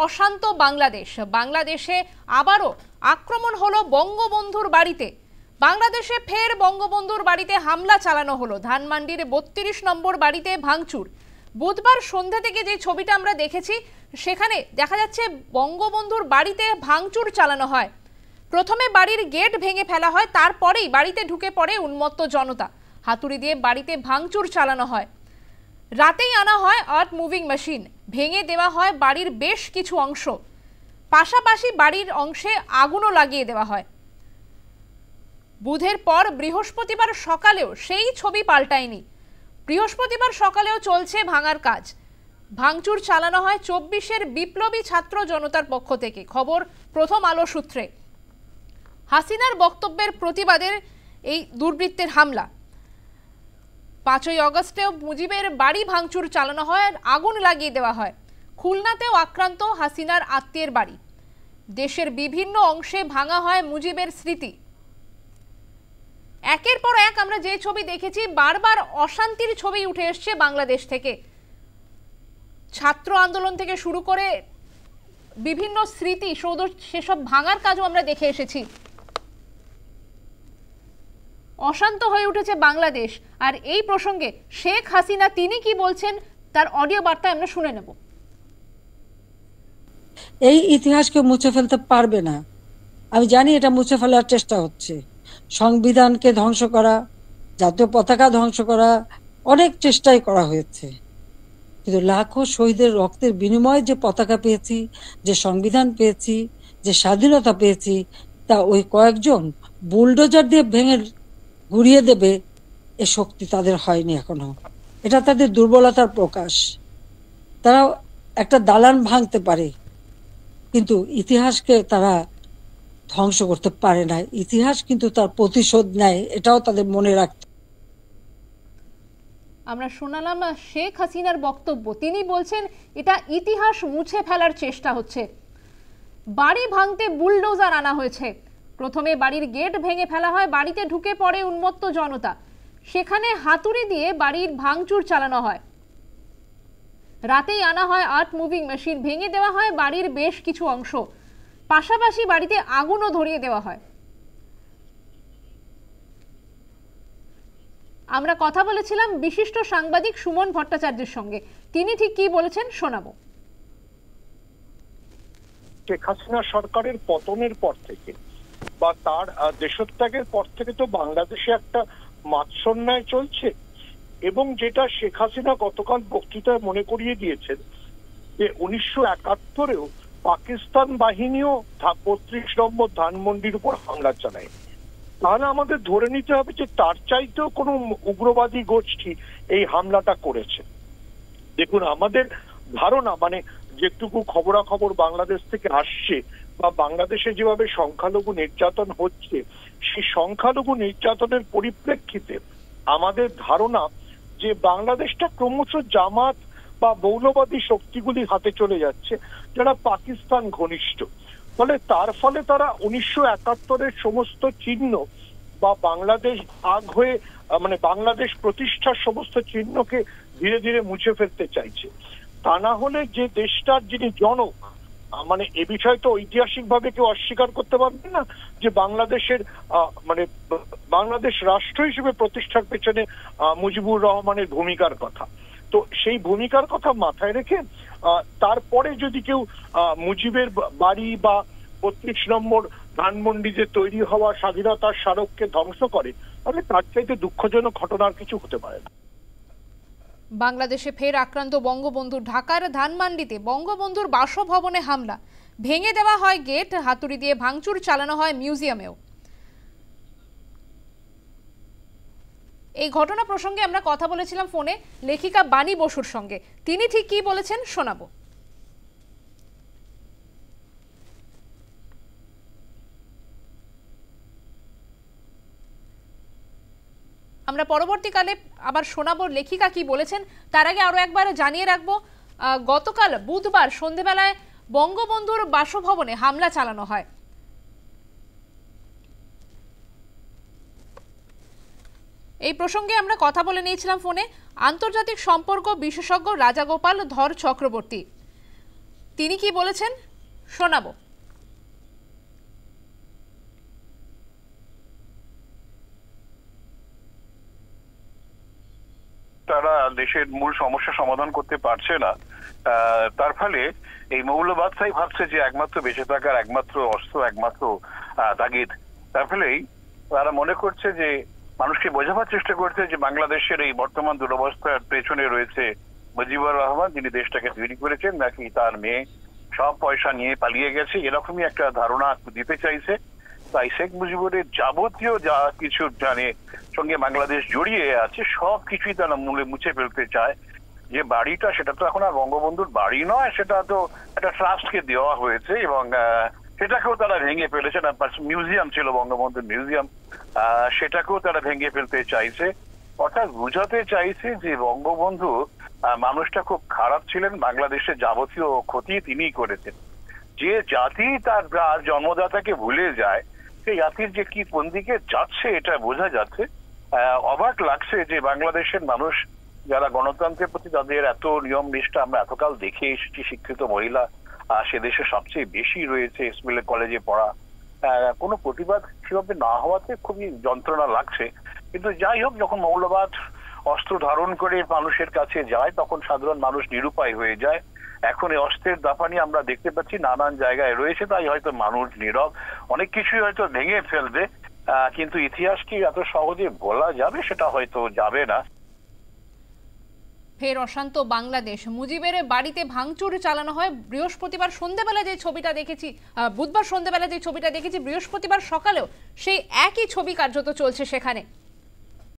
অশান্ত বাংলাদেশে আবারও আক্রমণ হলো বঙ্গবন্ধুর বাড়িতে। বাংলাদেশে ফের বঙ্গবন্ধুর বাড়িতে হামলা চালানো হলো। ধানমন্ডির ৩২ নম্বর বাড়িতে ভাঙচুর। বুধবার সন্ধ্যা থেকে যে ছবিটা আমরা দেখেছি সেখানে দেখা যাচ্ছে বঙ্গবন্ধুর বাড়িতে ভাঙচুর চালানো হয়। প্রথমে বাড়ির গেট ভেঙে ফেলা হয়, তারপরেই বাড়িতে ঢুকে পড়ে উন্মত্ত জনতা। হাতুড়ি দিয়ে বাড়িতে ভাঙচুর চালানো হয়। রাতেই আনা হয় আর্থ মুভিং মেশিন, ভেঙে দেওয়া হয় বাড়ির বেশ কিছু অংশ। পাশাপাশি বাড়ির অংশে আগুনও লাগিয়ে দেওয়া হয়। বুধের পর বৃহস্পতিবার সকালেও সেই ছবি পাল্টায়নি। বৃহস্পতিবার সকালেও চলছে ভাঙার কাজ। ভাঙচুর চালানো হয় ২৪-এর বিপ্লবী ছাত্র জনতার পক্ষ থেকে। খবর প্রথম আলো সূত্রে। হাসিনার বক্তব্যের প্রতিবাদের এই দুর্বৃত্তের হামলা। ৫ই আগস্টেও মুজিবের বাড়ি ভাঙচুর চালানো হয় আর আগুন লাগিয়ে দেওয়া হয়। খুলনাতেও আক্রান্ত হাসিনার আত্মীয়ের বাড়ি। দেশের বিভিন্ন অংশে ভাঙা হয় মুজিবের স্মৃতি। একের পর এক আমরা যে ছবি দেখেছি, বারবার অশান্তির ছবি উঠে এসছে বাংলাদেশ থেকে। ছাত্র আন্দোলন থেকে শুরু করে বিভিন্ন স্মৃতি সৌধ, সেসব ভাঙার কাজও আমরা দেখে এসেছি। অশান্ত হয়ে উঠেছে বাংলাদেশ। আর এই প্রসঙ্গে শেখ হাসিনা তিনি কি বলছেন তার অডিও বার্তা আমরা শুনে নেব। এই ইতিহাসকে মুছে ফেলতে পারবে না। আমি জানি এটা মুছে ফেলার চেষ্টা হচ্ছে। সংবিধানকে ধ্বংস করা, জাতীয় পতাকা ধ্বংস করা, অনেক চেষ্টাই করা হয়েছে। কিন্তু লাখো শহীদের রক্তের বিনিময়ে যে পতাকা পেয়েছি, যে সংবিধান পেয়েছি, যে স্বাধীনতা পেয়েছি, তা ওই কয়েকজন বুলডোজার দিয়ে ভেঙে গুড়িয়ে দেবে এ শক্তি তাদের হয়নি এখনো। এটা তাদের দুর্বলতার প্রকাশ। তারা একটা দালান ভাঙতে পারে, কিন্তু ইতিহাসকে তারা ধ্বংস করতে পারে না। ইতিহাস কিন্তু তার প্রতিশোধ নেয়, এটাও তাদের মনে রাখতে। আমরা শোনালাম শেখ হাসিনার বক্তব্য। তিনি বলছেন এটা ইতিহাস মুছে ফেলার চেষ্টা হচ্ছে। বাড়ি ভাঙতে বুলডোজার আনা হয়েছে। প্রথমে বাড়ির গেট ভেঙে ফেলা হয়, বাড়িতে ঢুকে পড়ে উন্মত্ত জনতা। সেখানে হাতুড়ি দিয়ে বাড়ির ভাঙচুর চালানো হয়। রাতেই আনা হয় আর্থ মুভিং মেশিন, ভেঙে দেওয়া হয় বাড়ির বেশ কিছু অংশ। পাশাপাশি বাড়িতে আগুনও ধরিয়ে দেওয়া হয়। আমরা কথা বলেছিলাম বিশিষ্ট সাংবাদিক সুমন ভট্টাচার্যের সঙ্গে। তিনি ঠিক কি বলেছেন শোনাবো। শেখ হাসিনা সরকারের পতনের পর থেকে বা তার দেশত্যাগের পর থেকে তো বাংলাদেশে একটা মাৎসন্যায় চলছে, এবং যেটা শেখ হাসিনা গতকাল বক্তৃতায় মনে করিয়ে দিয়েছেন যে ১৯৭১-এও পাকিস্তান বাহিনীও ৩৫ নম্বর ধানমন্ডির উপর হামলা চালায়। তাহলে আমাদের ধরে নিতে হবে যে তার চাইতেও কোনো উগ্রবাদী গোষ্ঠী এই হামলাটা করেছে। দেখুন, আমাদের ধারণা, মানে যেটুকু খবরাখবর বাংলাদেশ থেকে আসছে বা বাংলাদেশে যেভাবে সংখ্যালঘু নির্যাতন হচ্ছে, সেই সংখ্যালঘু নির্যাতনের পরিপ্রেক্ষিতে আমাদের ধারণা যে বাংলাদেশটা ক্রমশ জামাত বা মৌলবাদী শক্তিগুলির হাতে চলে যাচ্ছে, যারা পাকিস্তান ঘনিষ্ঠ। তার ফলে তারা ১৯৭১-এর সমস্ত চিহ্ন বা বাংলাদেশ ভাগ হয়ে মানে বাংলাদেশ প্রতিষ্ঠার সমস্ত চিহ্নকে ধীরে ধীরে মুছে ফেলতে চাইছে। তা না হলে যে দেশটার যিনি জনক, মানে এ বিষয় তো ঐতিহাসিকভাবে কেউ অস্বীকার করতে পারবে না যে বাংলাদেশের মানে বাংলাদেশ রাষ্ট্র হিসেবে প্রতিষ্ঠার পেছনে মুজিবুর রহমানের ভূমিকার কথা। তো সেই ভূমিকার কথা মাথায় রেখে তারপরে যদি কেউ মুজিবের বাড়ি বা ৩৫ নম্বর ধানমন্ডিতে তৈরি হওয়া স্বাধীনতার স্মারককে ধ্বংস করে, তাহলে তার চাইতে দুঃখজনক ঘটনার কিছু হতে পারে না। বাংলাদেশে ফের আক্রান্ত বঙ্গবন্ধু। ঢাকার ধানমন্ডিতে বঙ্গবন্ধুর বাসভবনে হামলা, ভেঙে দেওয়া হয় গেট, হাতুড়ি দিয়ে ভাঙচুর চালানো হয় মিউজিয়ামেও। এই ঘটনা প্রসঙ্গে আমরা কথা বলেছিলাম ফোনে লেখিকা বাণী বসুর সঙ্গে। তিনি ঠিক কি বলেছেন শোনাবো। আমরা পরবর্তীকালে আবার শোনাবো লেখিকা কি বলেছেন। তার আগে আরো একবার জানিয়ে রাখবো, গতকাল বুধবার সন্ধ্যেবেলায় বঙ্গবন্ধুর বাসভবনে হামলা চালানো হয়। এই প্রসঙ্গে আমরা কথা বলে নিয়েছিলাম ফোনে আন্তর্জাতিক সম্পর্ক বিশেষজ্ঞ রাজাগোপাল ধর চক্রবর্তী। তিনি কি বলেছেন শোনাবো। তারা দেশের মূল সমস্যা সমাধান করতে পারছে না, তার ফলে এই মৌলবাদটাই ভাবছে যে একমাত্র বেঁচে থাকার একমাত্র অস্ত্র, একমাত্র তাগিদ। তার ফলেই তারা মনে করছে যে মানুষকে বোঝাবার চেষ্টা করছে যে বাংলাদেশের এই বর্তমান দুরবস্থার পেছনে রয়েছে মুজিবুর রহমান, যিনি দেশটাকে তৈরি করেছেন, নাকি তার মেয়ে সব পয়সা নিয়ে পালিয়ে গেছে, এরকমই একটা ধারণা দিতে চাইছে। তাই শেখ মুজিবুরের যাবতীয় যা কিছু সঙ্গে বাংলাদেশ জড়িয়ে আছে সব কিছুই তারা মূলে মুছে ফেলতে চায়। যে বাড়িটা, সেটা তো এখন আর বঙ্গবন্ধুর বাড়ি নয়, সেটা তো একটা ট্রাস্টকে দেওয়া হয়েছে এবং সেটাকেও তারা ভেঙে ফেলেছে। না, মিউজিয়াম ছিল বঙ্গবন্ধুর মিউজিয়াম, সেটাকেও তারা ভেঙে ফেলতে চাইছে। অর্থাৎ বুঝাতে চাইছে যে বঙ্গবন্ধু মানুষটা খুব খারাপ ছিলেন, বাংলাদেশের যাবতীয় ক্ষতি তিনিই করেছেন। যে জাতি তার জন্মদাতাকে ভুলে যায়, সেই জাতির যে কি কোন দিকে যাচ্ছে এটা বোঝা যাচ্ছে। অবাক লাগছে যে বাংলাদেশের মানুষ যারা গণতন্ত্রের প্রতি তাদের এত নিয়ম নিষ্ঠা আমরা এতকাল দেখে এসেছি, শিক্ষিত মহিলা সে দেশে সবচেয়ে বেশি রয়েছে, স্কুলে কলেজে পড়া, কোনো প্রতিবাদ সেভাবে না হওয়াতে খুবই যন্ত্রণা লাগছে। কিন্তু যাই হোক, যখন মৌলবাদ অস্ত্র ধারণ করে মানুষের কাছে যায় তখন সাধারণ মানুষ নিরুপায় হয়ে যায়। এখন এই অস্ত্রের দাপানি আমরা দেখতে পাচ্ছি নানান জায়গায় রয়েছে, তাই হয়তো মানুষ নীরব, অনেক কিছুই হয়তো ভেঙে ফেলবে, কিন্তু ইতিহাস কি এত সহজে বলা যাবে? সেটা হয়তো যাবে না। ফের অশান্ত বাংলাদেশ। মুজিবের বাড়িতে ভাঙচুর চালানো হয়। বৃহস্পতিবার সন্ধ্যেবেলা যে ছবিটা দেখেছি, বুধবার সন্ধ্যেবেলা যে ছবিটা দেখেছি, বৃহস্পতিবার সকালেও সেই একই ছবি কার্যত চলছে সেখানে।